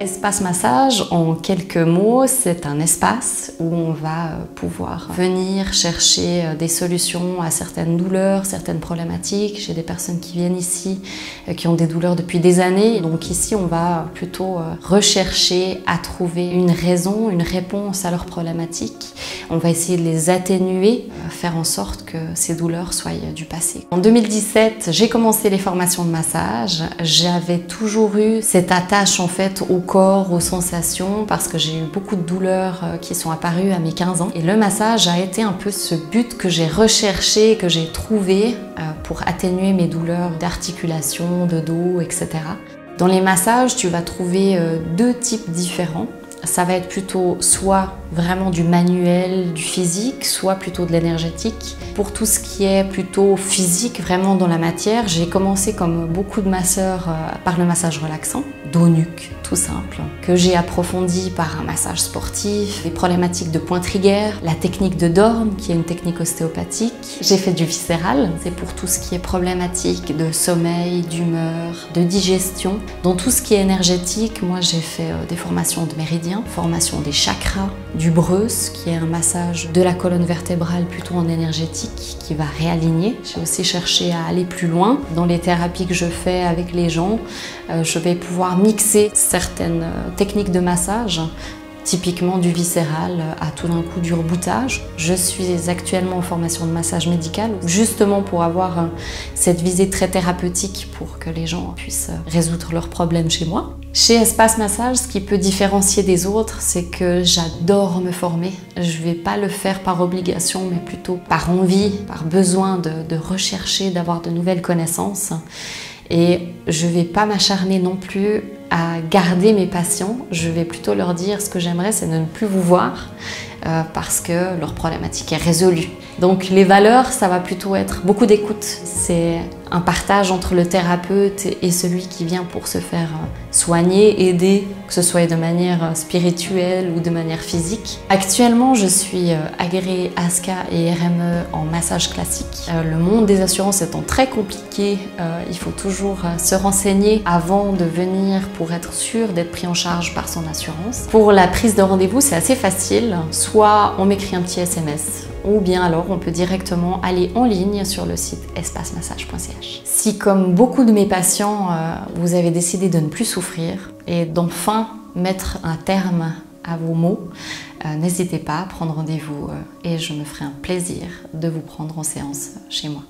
Espace massage, en quelques mots, c'est un espace où on va pouvoir venir chercher des solutions à certaines douleurs, certaines problématiques. J'ai des personnes qui viennent ici qui ont des douleurs depuis des années. Donc ici, on va plutôt rechercher à trouver une raison, une réponse à leurs problématiques. On va essayer de les atténuer, faire en sorte que ces douleurs soient du passé. En 2017, j'ai commencé les formations de massage. J'avais toujours eu cette attache en fait au corps, aux sensations, parce que j'ai eu beaucoup de douleurs qui sont apparues à mes 15 ans. Et le massage a été un peu ce but que j'ai recherché, que j'ai trouvé pour atténuer mes douleurs d'articulation, de dos, etc. Dans les massages, tu vas trouver deux types différents. Ça va être plutôt soit vraiment du manuel, du physique, soit plutôt de l'énergétique. Pour tout ce qui est plutôt physique, vraiment dans la matière, j'ai commencé comme beaucoup de masseurs par le massage relaxant, dos-nuque, tout simple, que j'ai approfondi par un massage sportif, les problématiques de point trigger, la technique de Dorn, qui est une technique ostéopathique. J'ai fait du viscéral, c'est pour tout ce qui est problématique de sommeil, d'humeur, de digestion. Dans tout ce qui est énergétique, moi j'ai fait des formations de méridiens, formation des chakras, du Breus, qui est un massage de la colonne vertébrale plutôt en énergétique, qui va réaligner. J'ai aussi cherché à aller plus loin. Dans les thérapies que je fais avec les gens, je vais pouvoir mixer certaines techniques de massage, typiquement du viscéral à tout d'un coup du reboutage. Je suis actuellement en formation de massage médical, justement pour avoir cette visée très thérapeutique pour que les gens puissent résoudre leurs problèmes chez moi. Chez Espace Massage, ce qui peut différencier des autres, c'est que j'adore me former. Je ne vais pas le faire par obligation, mais plutôt par envie, par besoin de rechercher, d'avoir de nouvelles connaissances. Et je ne vais pas m'acharner non plus à garder mes patients. Je vais plutôt leur dire ce que j'aimerais, c'est de ne plus vous voir parce que leur problématique est résolue. Donc les valeurs, ça va plutôt être beaucoup d'écoute. C'est un partage entre le thérapeute et celui qui vient pour se faire soigner, aider, que ce soit de manière spirituelle ou de manière physique. Actuellement, je suis agréée ASCA et RME en massage classique. Le monde des assurances étant très compliqué, il faut toujours se renseigner avant de venir pour être sûr d'être pris en charge par son assurance. Pour la prise de rendez-vous, c'est assez facile. Soit on m'écrit un petit SMS, ou bien alors on peut directement aller en ligne sur le site espacemassage.ch. Si comme beaucoup de mes patients, vous avez décidé de ne plus souffrir et d'enfin mettre un terme à vos maux, n'hésitez pas à prendre rendez-vous et je me ferai un plaisir de vous prendre en séance chez moi.